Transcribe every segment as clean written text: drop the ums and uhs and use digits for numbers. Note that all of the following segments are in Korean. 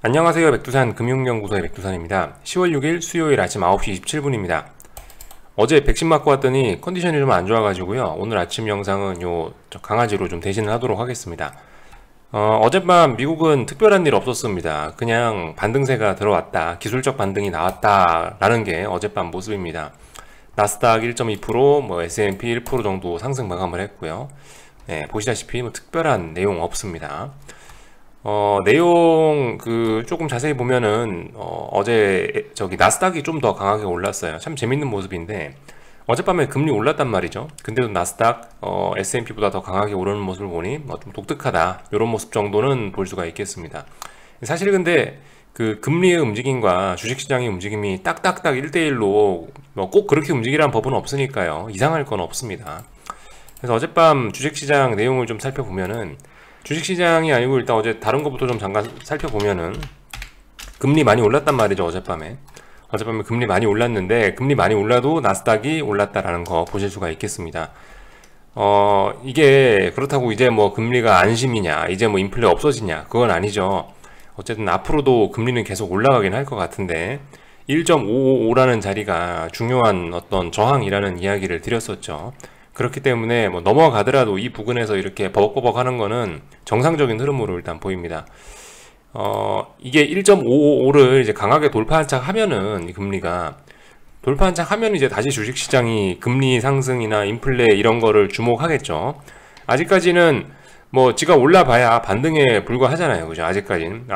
안녕하세요. 백두산 금융연구소의 백두산입니다. 10월 6일 수요일 아침 9시 27분입니다. 어제 백신 맞고 왔더니 컨디션이 좀 안 좋아가지고요. 오늘 아침 영상은 저 강아지로 좀 대신을 하도록 하겠습니다. 어젯밤 미국은 특별한 일 없었습니다. 그냥 반등세가 들어왔다. 기술적 반등이 나왔다. 라는 게 어젯밤 모습입니다. 나스닥 1.2%, S&P 1% 정도 상승 마감을 했고요. 네, 보시다시피 특별한 내용 없습니다. 내용 조금 자세히 보면은 어제 나스닥이 좀 더 강하게 올랐어요. 참 재밌는 모습인데 어젯밤에 금리 올랐단 말이죠. 근데도 나스닥 S&P보다 더 강하게 오르는 모습을 보니 좀 독특하다, 이런 모습 정도는 볼 수가 있겠습니다. 사실 근데 그 금리의 움직임과 주식시장의 움직임이 딱딱딱 1대1로 꼭 그렇게 움직이라는 법은 없으니까요. 이상할 건 없습니다. 그래서 어젯밤 주식시장 내용을 좀 살펴보면은, 주식시장이 아니고 일단 어제 다른 것부터 좀 잠깐 살펴보면은, 금리 많이 올랐단 말이죠. 어젯밤에 금리 많이 올랐는데, 금리 많이 올라도 나스닥이 올랐다라는 거 보실 수가 있겠습니다. 이게 그렇다고 이제 금리가 안심이냐, 이제 인플레 없어지냐, 그건 아니죠. 어쨌든 앞으로도 금리는 계속 올라가긴 할 것 같은데 1.555라는 자리가 중요한 어떤 저항이라는 이야기를 드렸었죠. 그렇기 때문에 넘어가더라도 이 부근에서 이렇게 버벅버벅 하는 거는 정상적인 흐름으로 일단 보입니다. 이게 1.555를 이제 강하게 돌파한착하면은, 금리가 돌파한착하면 이제 다시 주식시장이 금리 상승이나 인플레 이런 거를 주목하겠죠. 아직까지는 지가 올라봐야 반등에 불과하잖아요. 그죠? 아직까지는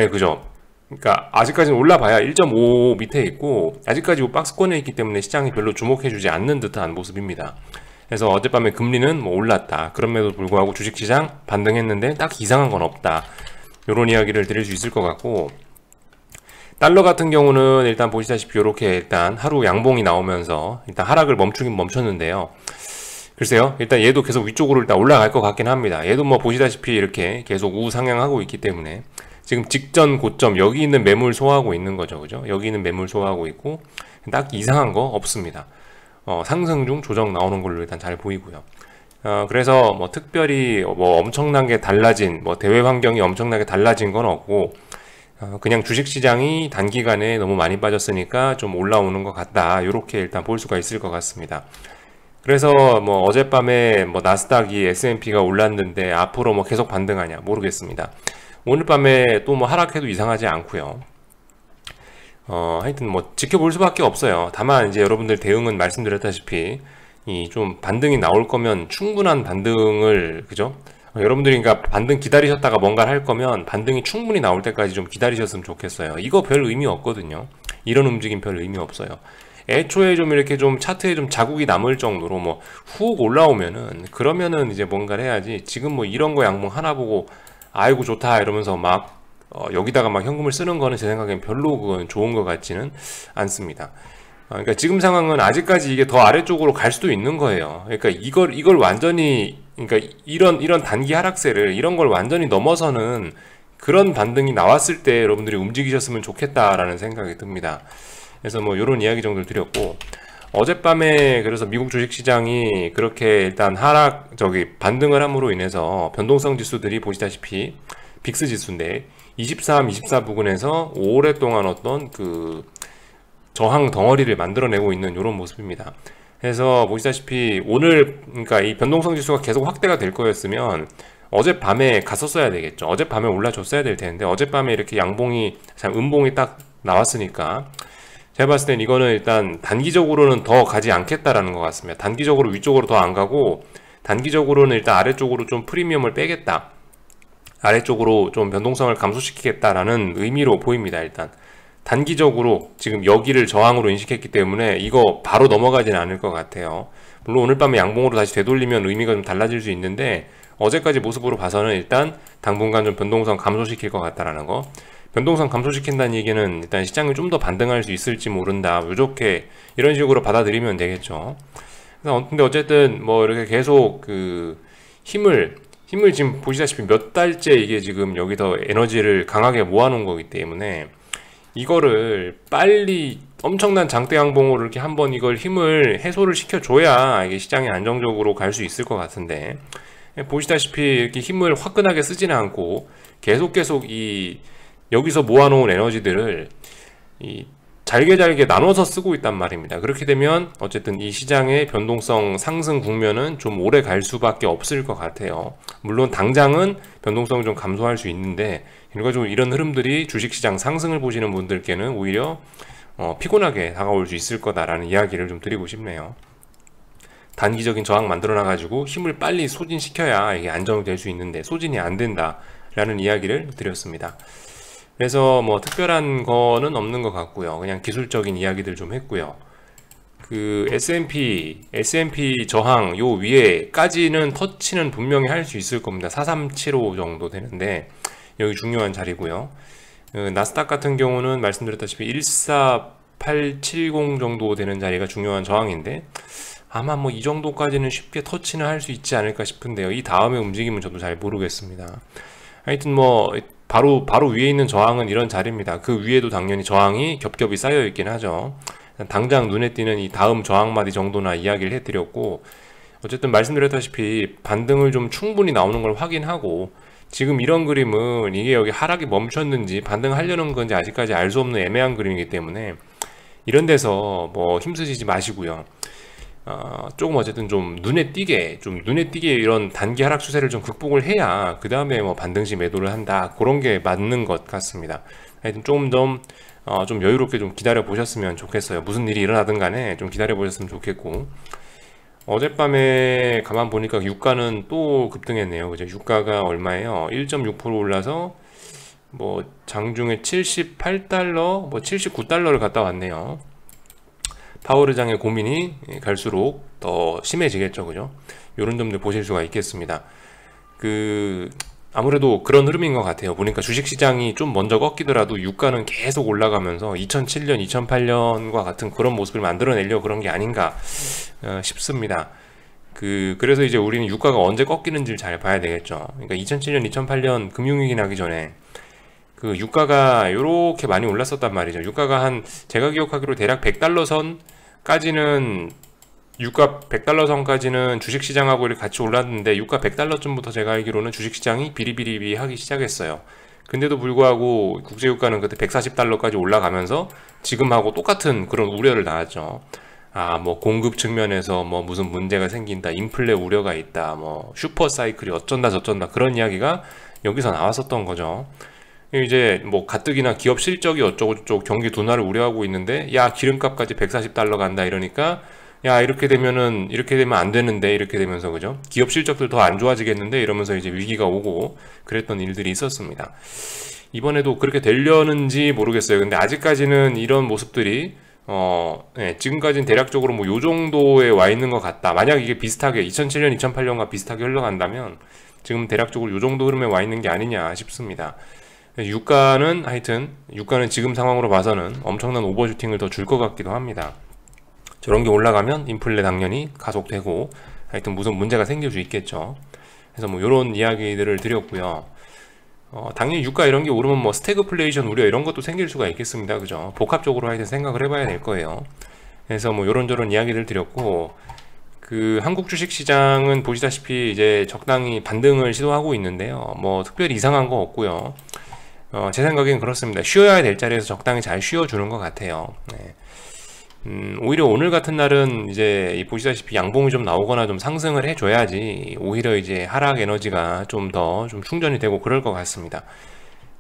그죠? 그러니까 아직까지는 올라봐야 1.5 밑에 있고, 아직까지 박스권에 있기 때문에 시장이 별로 주목해주지 않는 듯한 모습입니다. 그래서 어젯밤에 금리는 올랐다, 그럼에도 불구하고 주식시장 반등했는데 딱 이상한 건 없다, 이런 이야기를 드릴 수 있을 것 같고, 달러 같은 경우는 일단 보시다시피 이렇게 일단 하루 양봉이 나오면서 일단 하락을 멈추긴 멈췄는데요. 글쎄요, 일단 얘도 계속 위쪽으로 일단 올라갈 것 같긴 합니다. 얘도 보시다시피 이렇게 계속 우상향하고 있기 때문에 지금 직전 고점, 여기 있는 매물 소화하고 있는 거죠. 그죠? 여기 있는 매물 소화하고 있고, 딱 이상한 거 없습니다. 상승 중 조정 나오는 걸로 일단 잘 보이고요. 그래서 특별히 엄청나게 달라진, 대외 환경이 엄청나게 달라진 건 없고, 그냥 주식시장이 단기간에 너무 많이 빠졌으니까 좀 올라오는 것 같다, 이렇게 일단 볼 수가 있을 것 같습니다. 그래서 어젯밤에 나스닥이 S&P가 올랐는데 앞으로 계속 반등하냐 모르겠습니다. 오늘 밤에 또 하락해도 이상하지 않고요. 하여튼 지켜볼 수밖에 없어요. 다만 이제 여러분들 대응은 말씀드렸다시피 이 좀 반등이 나올 거면 충분한 반등을, 그죠? 여러분들이 그러니까 반등 기다리셨다가 뭔가를 할 거면 반등이 충분히 나올 때까지 좀 기다리셨으면 좋겠어요. 이거 별 의미 없거든요. 이런 움직임 별 의미 없어요. 애초에 좀 이렇게 좀 차트에 좀 자국이 남을 정도로 훅 올라오면은, 그러면은 이제 뭔가를 해야지. 지금 이런 거 양봉 하나 보고 아이고 좋다 이러면서 여기다가 현금을 쓰는 거는 제 생각엔 별로 그건 좋은 것 같지는 않습니다. 그러니까 지금 상황은 아직까지 이게 더 아래쪽으로 갈 수도 있는 거예요. 그러니까 이걸 완전히, 그러니까 이런 단기 하락세를, 이런 걸 완전히 넘어서는 그런 반등이 나왔을 때 여러분들이 움직이셨으면 좋겠다라는 생각이 듭니다. 그래서 이런 이야기 정도를 드렸고, 어젯밤에 그래서 미국 주식시장이 그렇게 일단 반등을 함으로 인해서 변동성 지수들이 보시다시피 빅스 지수인데 23, 24 부근에서 오랫동안 어떤 그 저항 덩어리를 만들어내고 있는 이런 모습입니다. 그래서 보시다시피 오늘, 그러니까 이 변동성 지수가 계속 확대가 될 거였으면 어젯밤에 갔었어야 되겠죠. 어젯밤에 올라줬어야 될 텐데, 어젯밤에 이렇게 양봉이, 음봉이 딱 나왔으니까 제가 봤을 땐 이거는 일단 단기적으로는 더 가지 않겠다라는 것 같습니다. 단기적으로 위쪽으로 더 안 가고, 단기적으로는 일단 아래쪽으로 좀 프리미엄을 빼겠다, 아래쪽으로 좀 변동성을 감소시키겠다라는 의미로 보입니다. 일단 단기적으로 지금 여기를 저항으로 인식했기 때문에 이거 바로 넘어가지는 않을 것 같아요. 물론 오늘 밤에 양봉으로 다시 되돌리면 의미가 좀 달라질 수 있는데, 어제까지 모습으로 봐서는 일단 당분간 좀 변동성 감소시킬 것 같다라는 거. 변동성 감소시킨다는 얘기는 일단 시장이 좀 더 반등할 수 있을지 모른다, 이렇게 이런 식으로 받아들이면 되겠죠. 근데 어쨌든 이렇게 계속 그 힘을 지금 보시다시피 몇 달째 이게 지금 여기서 에너지를 강하게 모아놓은 거기 때문에 이거를 빨리 엄청난 장대 양봉으로 이렇게 한번 이걸 힘을 해소를 시켜줘야 이게 시장이 안정적으로 갈 수 있을 것 같은데, 보시다시피 이렇게 힘을 화끈하게 쓰지는 않고 계속 이 여기서 모아놓은 에너지들을 이 잘게 나눠서 쓰고 있단 말입니다. 그렇게 되면 어쨌든 이 시장의 변동성 상승 국면은 좀 오래 갈 수밖에 없을 것 같아요. 물론 당장은 변동성을 좀 감소할 수 있는데, 결과적으로 이런 흐름들이 주식시장 상승을 보시는 분들께는 오히려 피곤하게 다가올 수 있을 거다라는 이야기를 좀 드리고 싶네요. 단기적인 저항 만들어놔가지고 힘을 빨리 소진시켜야 이게 안정이 될 수 있는데 소진이 안 된다라는 이야기를 드렸습니다. 그래서 뭐 특별한 거는 없는 것 같고요. 그냥 기술적인 이야기들 좀 했고요. 그 S&P 저항 요 위에까지는 터치는 분명히 할 수 있을 겁니다. 4375 정도 되는데 여기 중요한 자리고요. 나스닥 같은 경우는 말씀드렸다시피 14870 정도 되는 자리가 중요한 저항인데 아마 뭐 이 정도까지는 쉽게 터치는 할 수 있지 않을까 싶은데요. 이 다음에 움직임은 저도 잘 모르겠습니다. 하여튼 뭐 바로 위에 있는 저항은 이런 자리입니다. 그 위에도 당연히 저항이 겹겹이 쌓여 있긴 하죠. 당장 눈에 띄는 이 다음 저항마디 정도나 이야기를 해드렸고, 어쨌든 말씀드렸다시피 반등을 좀 충분히 나오는 걸 확인하고, 지금 이런 그림은 이게 여기 하락이 멈췄는지 반등하려는 건지 아직까지 알 수 없는 애매한 그림이기 때문에 이런 데서 뭐 힘쓰시지 마시고요. 조금 어쨌든 좀 눈에 띄게 이런 단기 하락 추세를 좀 극복을 해야 그 다음에 뭐 반등시 매도를 한다, 그런 게 맞는 것 같습니다. 하여튼 조금 좀 여유롭게 좀 기다려 보셨으면 좋겠어요. 무슨 일이 일어나든 간에 좀 기다려 보셨으면 좋겠고, 어젯밤에 가만 보니까 유가는 또 급등했네요. 그죠? 유가가 얼마예요? 1.6% 올라서 뭐 장중에 78달러, 뭐 79달러를 갔다 왔네요. 파월 의장의 고민이 갈수록 더 심해지겠죠, 그죠? 이런 점들 보실 수가 있겠습니다. 아무래도 그런 흐름인 것 같아요. 보니까 주식시장이 좀 먼저 꺾이더라도 유가는 계속 올라가면서 2007년, 2008년과 같은 그런 모습을 만들어내려고 그런 게 아닌가 싶습니다. 그래서 이제 우리는 유가가 언제 꺾이는지를 잘 봐야 되겠죠. 그러니까 2007년, 2008년 금융위기 나기 전에 그 유가가 요렇게 많이 올랐었단 말이죠. 유가가 제가 기억하기로 대략 100달러 선까지는, 유가 100달러 선까지는 주식시장하고 이렇게 같이 올랐는데, 유가 100달러쯤부터 제가 알기로는 주식시장이 비리비리 하기 시작했어요. 근데도 불구하고 국제유가는 그때 140달러까지 올라가면서 지금하고 똑같은 그런 우려를 낳았죠. 뭐 공급 측면에서 뭐 무슨 문제가 생긴다, 인플레 우려가 있다, 뭐 슈퍼 사이클이 어쩐다 저쩐다, 그런 이야기가 여기서 나왔었던 거죠. 이제 뭐 가뜩이나 기업 실적이 어쩌고저쩌고 경기 둔화를 우려하고 있는데, 야 기름값까지 140달러 간다 이러니까, 야 이렇게 되면 안 되는데, 이렇게 되면서, 그죠? 기업 실적들 더 안 좋아지겠는데 이러면서 이제 위기가 오고 그랬던 일들이 있었습니다. 이번에도 그렇게 되려는지 모르겠어요. 근데 아직까지는 이런 모습들이 지금까지는 대략적으로 뭐 요 정도에 와 있는 것 같다. 만약 이게 비슷하게 2007년 2008년과 비슷하게 흘러간다면 지금 대략적으로 요 정도 흐름에 와 있는 게 아니냐 싶습니다. 유가는 지금 상황으로 봐서는 엄청난 오버슈팅을 더 줄 것 같기도 합니다. 저런 게 올라가면 인플레 당연히 가속되고 하여튼 무슨 문제가 생길 수 있겠죠. 그래서 뭐 이런 이야기들을 드렸고요. 당연히 유가 이런 게 오르면 뭐 스태그플레이션 우려 이런 것도 생길 수가 있겠습니다. 그죠? 복합적으로 하여튼 생각을 해봐야 될 거예요. 그래서 뭐 이런저런 이야기를 드렸고, 한국 주식시장은 보시다시피 이제 적당히 반등을 시도하고 있는데요. 뭐 특별히 이상한 거 없고요. 제 생각엔 그렇습니다. 쉬어야 될 자리에서 적당히 잘 쉬어주는 것 같아요. 네. 오히려 오늘 같은 날은 이제 보시다시피 양봉이 좀 나오거나 좀 상승을 해줘야지 오히려 이제 하락 에너지가 좀 더 충전이 되고 그럴 것 같습니다.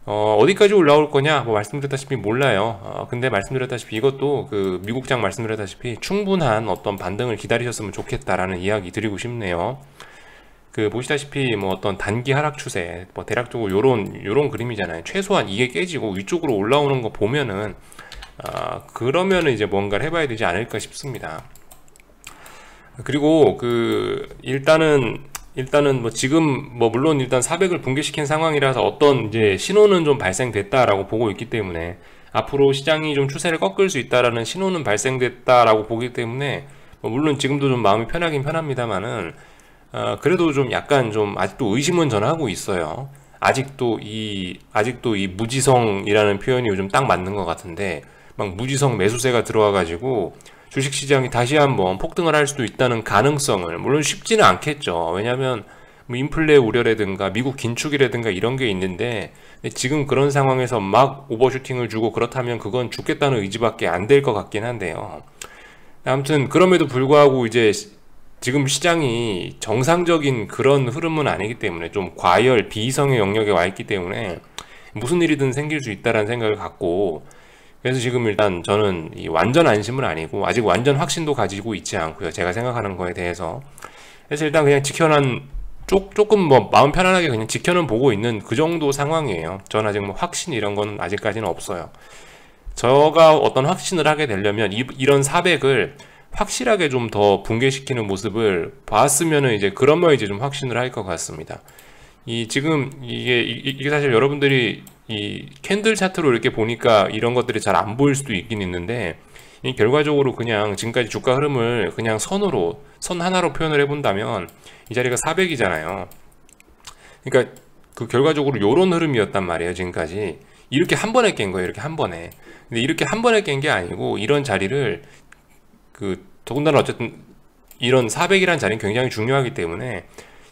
어디까지 올라올 거냐 뭐 말씀드렸다시피 몰라요. 근데 말씀드렸다시피 이것도 미국장 말씀드렸다시피 충분한 어떤 반등을 기다리셨으면 좋겠다라는 이야기 드리고 싶네요. 보시다시피 뭐 어떤 단기 하락 추세, 뭐 대략적으로 요런 그림이잖아요. 최소한 이게 깨지고 위쪽으로 올라오는 거 보면은 그러면은 이제 뭔가를 해봐야 되지 않을까 싶습니다. 그리고 일단은 뭐 지금 뭐 물론 일단 400을 붕괴시킨 상황이라서 어떤 이제 신호는 좀 발생됐다라고 보고 있기 때문에 앞으로 시장이 좀 추세를 꺾을 수 있다라는 신호는 발생됐다라고 보기 때문에 물론 지금도 좀 마음이 편하긴 편합니다만은 그래도 좀 약간 좀 아직도 의심은 저는 하고 있어요. 아직도 이 무지성이라는 표현이 요즘 딱 맞는 것 같은데, 막 무지성 매수세가 들어와가지고 주식시장이 다시 한번 폭등을 할 수도 있다는 가능성을, 물론 쉽지는 않겠죠. 왜냐하면 뭐 인플레 우려라든가 미국 긴축이라든가 이런 게 있는데, 지금 그런 상황에서 막 오버슈팅을 주고 그렇다면 그건 죽겠다는 의지밖에 안 될 것 같긴 한데요. 아무튼 그럼에도 불구하고 이제 지금 시장이 정상적인 그런 흐름은 아니기 때문에 좀 과열 비이성의 영역에 와 있기 때문에 무슨 일이든 생길 수 있다라는 생각을 갖고, 그래서 지금 일단 저는 이 완전 안심은 아니고 아직 완전 확신도 가지고 있지 않고요, 제가 생각하는 거에 대해서. 그래서 일단 그냥 조금 뭐 마음 편안하게 그냥 지켜는 보고 있는 그 정도 상황이에요. 저는 아직 뭐 확신 이런 건 아직까지는 없어요. 저가 어떤 확신을 하게 되려면 이런 400을 확실하게 좀 더 붕괴시키는 모습을 봤으면은 이제 그러면 이제 좀 확신을 할 것 같습니다. 지금 이게 사실 여러분들이 이 캔들 차트로 이렇게 보니까 이런 것들이 잘 안 보일 수도 있긴 있는데, 이 결과적으로 그냥 지금까지 주가 흐름을 그냥 선 하나로 표현을 해본다면 이 자리가 400이잖아요. 그러니까 그 결과적으로 요런 흐름이었단 말이에요. 지금까지 이렇게 한 번에 깬 거예요. 이렇게 한 번에. 근데 이렇게 한 번에 깬 게 아니고, 이런 자리를 더군다나 어쨌든 이런 400이라는 자리는 굉장히 중요하기 때문에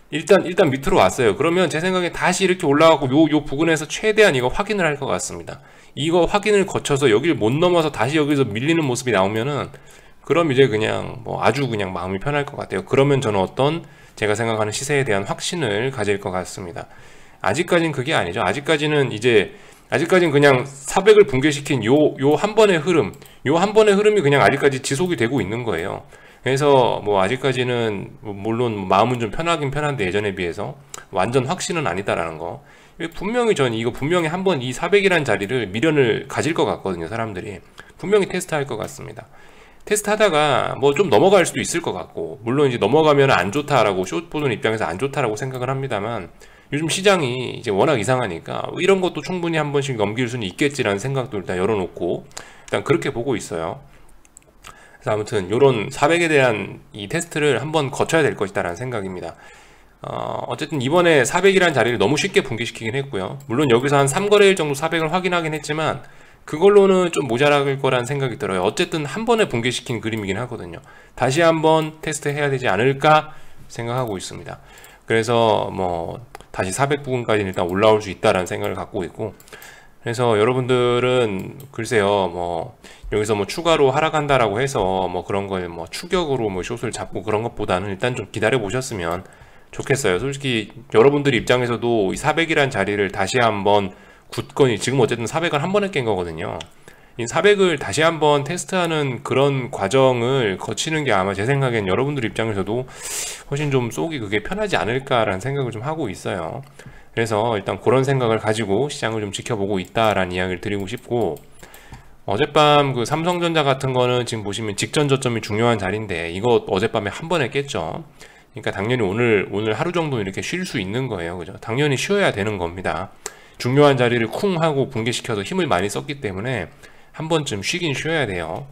일단 밑으로 왔어요. 그러면 제 생각에 다시 이렇게 올라가고 요 부근에서 최대한 이거 확인을 할 것 같습니다. 이거 확인을 거쳐서 여기를 못 넘어서 다시 여기서 밀리는 모습이 나오면은, 그럼 이제 그냥 뭐 아주 그냥 마음이 편할 것 같아요. 그러면 저는 어떤 제가 생각하는 시세에 대한 확신을 가질 것 같습니다. 아직까지는 그게 아니죠. 아직까지는 그냥 400을 붕괴시킨 요 한 번의 흐름이 그냥 아직까지 지속이 되고 있는 거예요. 그래서 뭐 아직까지는 물론 마음은 좀 편하긴 편한데 예전에 비해서 완전 확신은 아니다라는 거. 분명히 전 이거 분명히 한번 이 400이라는 자리를 미련을 가질 것 같거든요. 사람들이 분명히 테스트할 것 같습니다. 테스트하다가 뭐 좀 넘어갈 수도 있을 것 같고, 물론 이제 넘어가면 안 좋다라고, 숏 보는 입장에서 안 좋다라고 생각을 합니다만, 요즘 시장이 이제 워낙 이상하니까 이런 것도 충분히 한 번씩 넘길 수는 있겠지라는 생각도 일단 열어놓고 일단 그렇게 보고 있어요. 그래서 아무튼 요런 400에 대한 이 테스트를 한번 거쳐야 될 것이다라는 생각입니다. 어쨌든 이번에 400이라는 자리를 너무 쉽게 붕괴시키긴 했고요. 물론 여기서 한 3거래일 정도 400을 확인하긴 했지만 그걸로는 좀 모자랄 거라는 생각이 들어요. 어쨌든 한 번에 붕괴시킨 그림이긴 하거든요. 다시 한번 테스트 해야 되지 않을까 생각하고 있습니다. 그래서 뭐 다시 400 부근까지 일단 올라올 수 있다라는 생각을 갖고 있고, 그래서 여러분들은 글쎄요, 뭐 여기서 뭐 추가로 하락한다라고 해서 뭐 그런 걸 뭐 추격으로 뭐 숏을 잡고 그런 것보다는 일단 좀 기다려 보셨으면 좋겠어요. 솔직히 여러분들 입장에서도 이 400이란 자리를 다시 한번 굳건히, 지금 어쨌든 400을 한 번에 깬 거거든요. 이 400을 다시 한번 테스트하는 그런 과정을 거치는 게 아마 제 생각엔 여러분들 입장에서도 훨씬 좀 쏘기 그게 편하지 않을까라는 생각을 좀 하고 있어요. 그래서 일단 그런 생각을 가지고 시장을 좀 지켜보고 있다라는 이야기를 드리고 싶고, 어젯밤 그 삼성전자 같은 거는 지금 보시면 직전 저점이 중요한 자리인데 이거 어젯밤에 한 번에 깼죠. 그러니까 당연히 오늘 하루 정도 이렇게 쉴 수 있는 거예요. 그죠? 당연히 쉬어야 되는 겁니다. 중요한 자리를 쿵 하고 붕괴시켜서 힘을 많이 썼기 때문에 한 번쯤 쉬긴 쉬어야 돼요.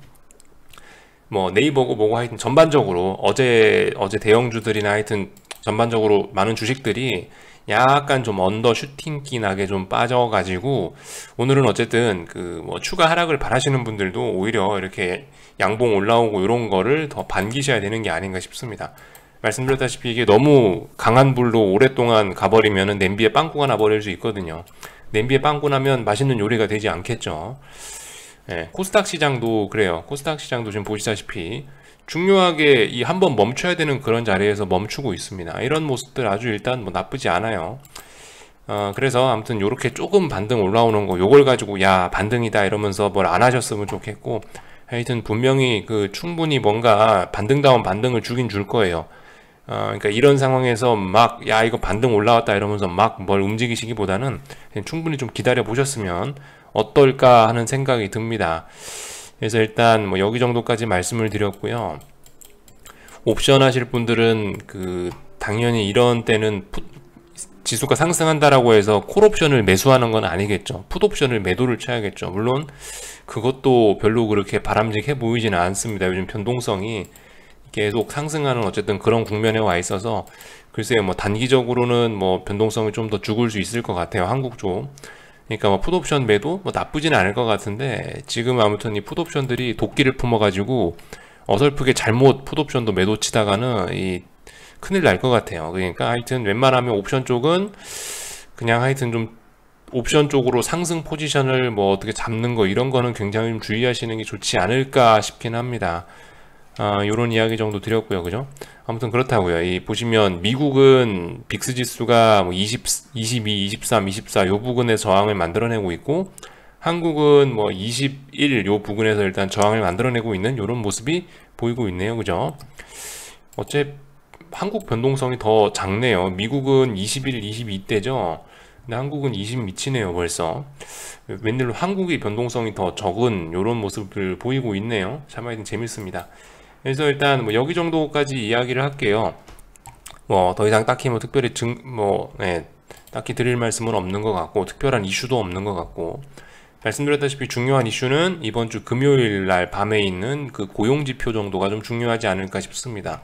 뭐 네이버고 뭐고 하여튼 전반적으로 어제 대형주들이나 하여튼 전반적으로 많은 주식들이 약간 좀 언더 슈팅기 나게 좀 빠져가지고, 오늘은 어쨌든 그 뭐 추가 하락을 바라시는 분들도 오히려 이렇게 양봉 올라오고 이런 거를 더 반기셔야 되는 게 아닌가 싶습니다. 말씀드렸다시피 이게 너무 강한 불로 오랫동안 가버리면은 냄비에 빵꾸가 나버릴 수 있거든요. 냄비에 빵꾸 나면 맛있는 요리가 되지 않겠죠. 네, 코스닥 시장도 그래요. 코스닥 시장도 지금 보시다시피 중요하게 이 한번 멈춰야 되는 그런 자리에서 멈추고 있습니다. 이런 모습들 아주 일단 뭐 나쁘지 않아요. 그래서 아무튼 요렇게 조금 반등 올라오는 거 요걸 가지고 야 반등이다 이러면서 뭘 안 하셨으면 좋겠고, 하여튼 분명히 그 충분히 뭔가 반등다운 반등을 주긴 줄 거예요. 그러니까 이런 상황에서 막 야 이거 반등 올라왔다 이러면서 막 뭘 움직이시기보다는 그냥 충분히 좀 기다려 보셨으면 어떨까 하는 생각이 듭니다. 그래서 일단 뭐 여기 정도까지 말씀을 드렸고요. 옵션 하실 분들은 그 당연히 이런 때는 지수가 상승한다라고 해서 콜옵션을 매수하는 건 아니겠죠. 풋옵션을 매도를 쳐야겠죠. 물론 그것도 별로 그렇게 바람직해 보이지는 않습니다. 요즘 변동성이 계속 상승하는 어쨌든 그런 국면에 와 있어서 글쎄요, 뭐 단기적으로는 뭐 변동성이 좀 더 죽을 수 있을 것 같아요. 한국 쪽. 그러니까 뭐 풋옵션 매도 뭐 나쁘진 않을 것 같은데, 지금 아무튼 이 풋옵션들이 도끼를 품어가지고 어설프게 잘못 풋옵션도 매도 치다가는 이 큰일 날 것 같아요. 그러니까 하여튼 웬만하면 옵션 쪽은 그냥 하여튼 좀 옵션 쪽으로 상승 포지션을 뭐 어떻게 잡는 거 이런 거는 굉장히 좀 주의하시는 게 좋지 않을까 싶긴 합니다. 요런 이야기 정도 드렸고요. 그죠? 아무튼 그렇다고요. 이 보시면 미국은 빅스 지수가 뭐 20, 22, 23, 24 요 부근에 저항을 만들어내고 있고 한국은 뭐 21 요 부근에서 일단 저항을 만들어내고 있는 요런 모습이 보이고 있네요. 그죠? 어째 한국 변동성이 더 작네요. 미국은 21, 22대죠. 근데 한국은 20 미치네요. 벌써. 웬일로 한국이 변동성이 더 적은 요런 모습을 보이고 있네요. 참 하여튼 재밌습니다. 그래서 일단 뭐 여기 정도까지 이야기를 할게요. 뭐 더 이상 딱히 뭐 특별히 딱히 드릴 말씀은 없는 것 같고 특별한 이슈도 없는 것 같고 말씀드렸다시피 중요한 이슈는 이번 주 금요일 날 밤에 있는 그 고용지표 정도가 좀 중요하지 않을까 싶습니다.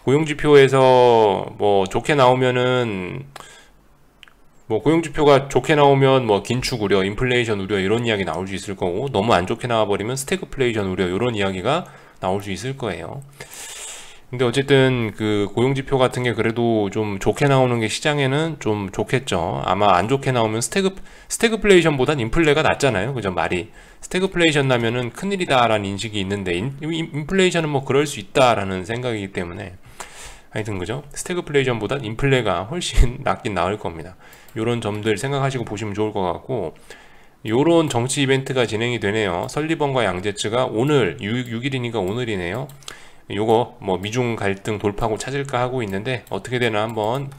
고용지표에서 뭐 좋게 나오면은 뭐 고용지표가 좋게 나오면 뭐 긴축 우려, 인플레이션 우려 이런 이야기 나올 수 있을 거고 너무 안 좋게 나와버리면 스태그플레이션 우려 이런 이야기가 나올 수 있을 거예요. 근데 어쨌든 그 고용지표 같은 게 그래도 좀 좋게 나오는 게 시장에는 좀 좋겠죠. 아마 안 좋게 나오면 스태그플레이션보단 인플레가 낫잖아요. 그죠? 말이. 스태그플레이션 나면은 큰일이다라는 인식이 있는데 인플레이션은 뭐 그럴 수 있다라는 생각이기 때문에 하여튼 그죠? 스태그플레이션보단 인플레가 훨씬 낫긴 나을 겁니다. 요런 점들 생각하시고 보시면 좋을 것 같고 요런 정치 이벤트가 진행이 되네요. 설리번과 양제츠가 오늘 6일이니까 오늘이네요. 요거 뭐 미중 갈등 돌파구 찾을까 하고 있는데 어떻게 되나 한번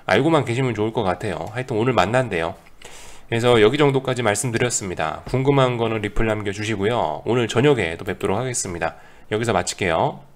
알고만 계시면 좋을 것 같아요. 하여튼 오늘 만난대요. 그래서 여기 정도까지 말씀드렸습니다. 궁금한 거는 리플 남겨주시고요. 오늘 저녁에 또 뵙도록 하겠습니다. 여기서 마칠게요.